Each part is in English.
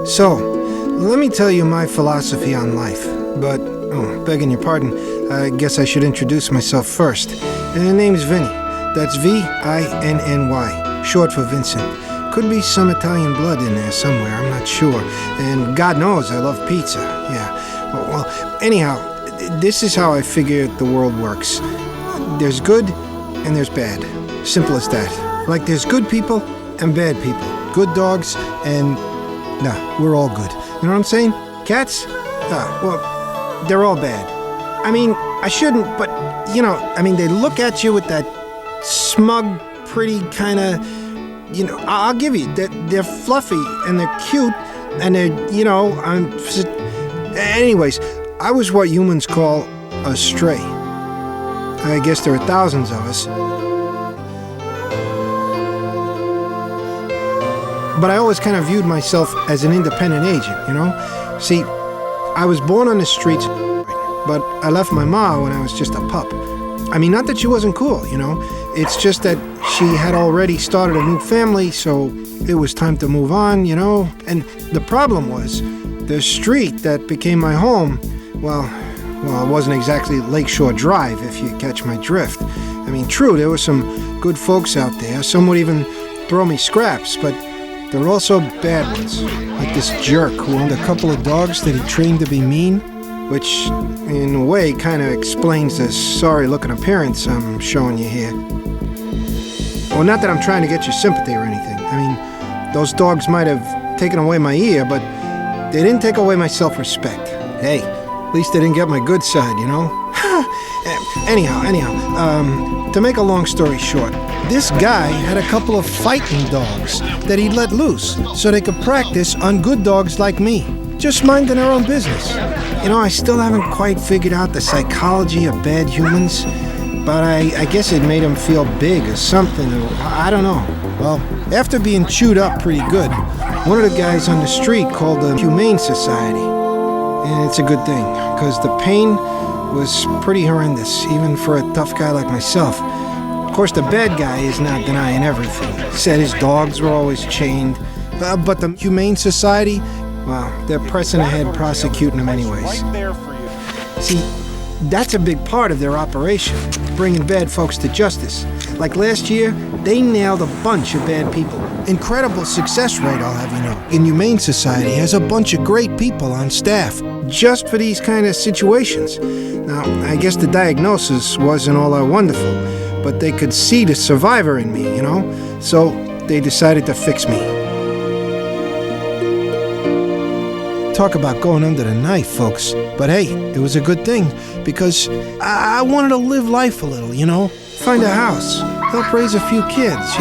So, let me tell you my philosophy on life. But, begging your pardon, I guess I should introduce myself first. And the name's Vinny. That's V-I-N-N-Y, short for Vincent. Could be some Italian blood in there somewhere, I'm not sure. And God knows I love pizza, yeah. Well, anyhow, this is how I figure the world works. There's good and there's bad. Simple as that. Like there's good people and bad people. Good dogs and... nah, we're all good. You know what I'm saying? Cats? Well, they're all bad. I mean, I shouldn't, but, they look at you with that smug, pretty kind of... I'll give you, they're fluffy and they're cute and they're, anyways, I was what humans call a stray. I guess there are thousands of us. But I always kind of viewed myself as an independent agent, See, I was born on the streets, but I left my ma when I was just a pup. I mean, not that she wasn't cool, It's just that she had already started a new family, so it was time to move on, And the problem was, the street that became my home, well, it wasn't exactly Lakeshore Drive, if you catch my drift. I mean, true, there were some good folks out there. Some would even throw me scraps, but there were also bad ones. Like this jerk who owned a couple of dogs that he trained to be mean. Which, in a way, kind of explains the sorry-looking appearance I'm showing you here. Well, not that I'm trying to get your sympathy or anything. I mean, those dogs might have taken away my ear, but they didn't take away my self-respect. Hey, at least they didn't get my good side, Anyhow, to make a long story short, this guy had a couple of fighting dogs that he'd let loose so they could practice on good dogs like me, just minding their own business. I still haven't quite figured out the psychology of bad humans, but I guess it made them feel big or something, or I don't know. Well, after being chewed up pretty good, one of the guys on the street called the Humane Society. And it's a good thing, because the pain was pretty horrendous, even for a tough guy like myself. Of course, the bad guy is not denying everything. Said his dogs were always chained, but the Humane Society... well, they're pressing ahead prosecuting them anyways. See, that's a big part of their operation, bringing bad folks to justice. Like last year, they nailed a bunch of bad people. Incredible success rate, I'll have you know. And Humane Society has a bunch of great people on staff, just for these kind of situations. Now, I guess the diagnosis wasn't all that wonderful, but they could see the survivor in me, So they decided to fix me. Talk about going under the knife, folks. But hey, it was a good thing, because I wanted to live life a little, Find a house, help raise a few kids,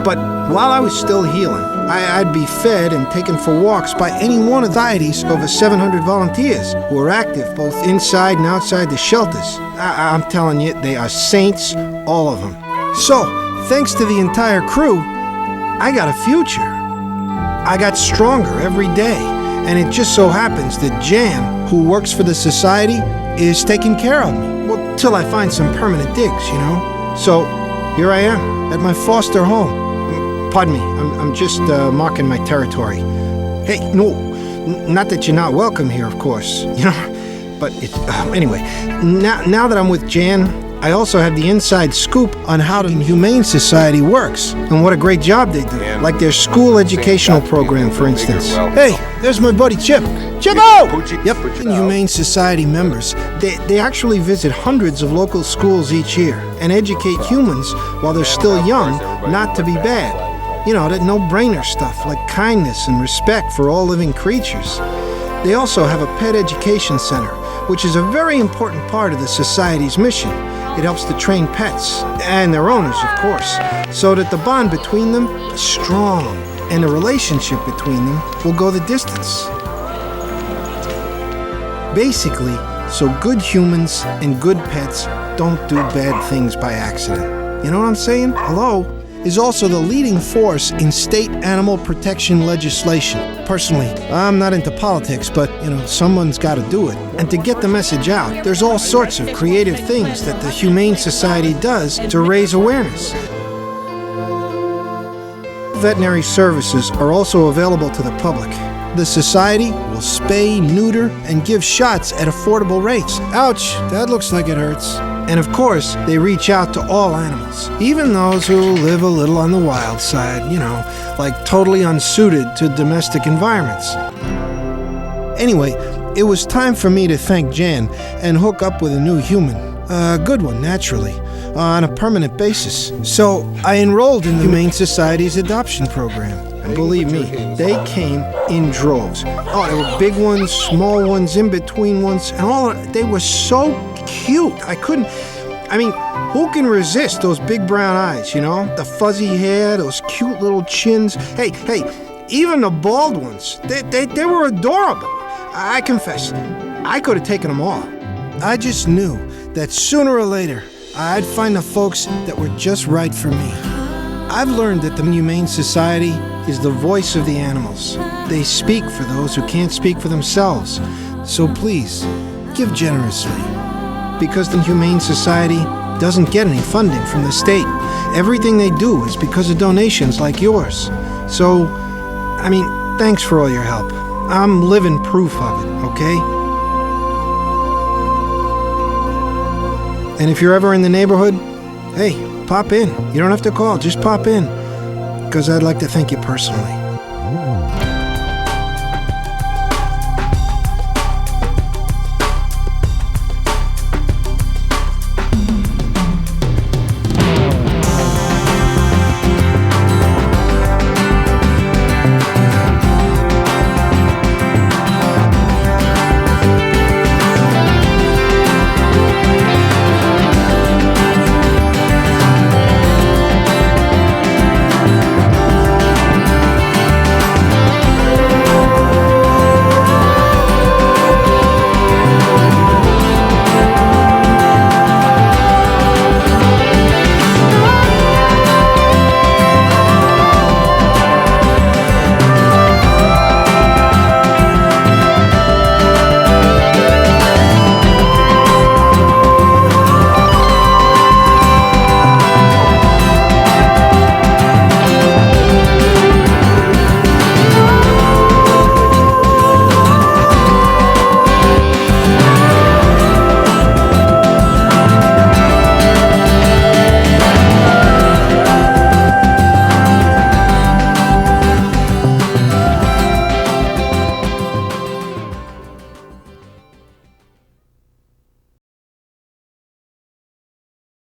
But while I was still healing, I'd be fed and taken for walks by any one of the society's over 700 volunteers who are active both inside and outside the shelters. I'm telling you, they are saints, all of them. So, thanks to the entire crew, I got a future. I got stronger every day, and it just so happens that Jan, who works for the society, is taking care of me. Well, till I find some permanent digs, So, here I am, at my foster home. Pardon me, I'm just marking my territory. Hey, no, not that you're not welcome here, of course, But anyway, now that I'm with Jan, I also have the inside scoop on how the Humane Society works and what a great job they do, like their school educational program, for instance. Hey, there's my buddy Chip. Chippo! Yep, the Humane Society members, they actually visit hundreds of local schools each year and educate humans while they're still young not to be bad. That no-brainer stuff like kindness and respect for all living creatures. They also have a pet education center, which is a very important part of the Society's mission. It helps to train pets, and their owners, of course, so that the bond between them is strong, and the relationship between them will go the distance. Basically, so good humans and good pets don't do bad things by accident. You know what I'm saying? Hello? Is also the leading force in state animal protection legislation. Personally, I'm not into politics, but, someone's got to do it. And to get the message out, there's all sorts of creative things that the Humane Society does to raise awareness. veterinary services are also available to the public. The society will spay, neuter, and give shots at affordable rates. Ouch, that looks like it hurts. And of course, they reach out to all animals, even those who live a little on the wild side, like totally unsuited to domestic environments. Anyway, it was time for me to thank Jan and hook up with a new human. A good one, naturally, on a permanent basis. So I enrolled in the Humane Society's adoption program. And believe me, they came in droves. Oh, there were big ones, small ones, in-between ones, and they were so cute. Who can resist those big brown eyes, The fuzzy hair, those cute little chins. Hey, even the bald ones, they were adorable. I confess, I could have taken them all. I just knew that sooner or later, I'd find the folks that were just right for me. I've learned that the Humane Society is the voice of the animals. They speak for those who can't speak for themselves. So please, give generously. Because the Humane Society doesn't get any funding from the state. Everything they do is because of donations like yours. So, thanks for all your help. I'm living proof of it, okay? And if you're ever in the neighborhood, hey, pop in. You don't have to call, just pop in. Because I'd like to thank you personally.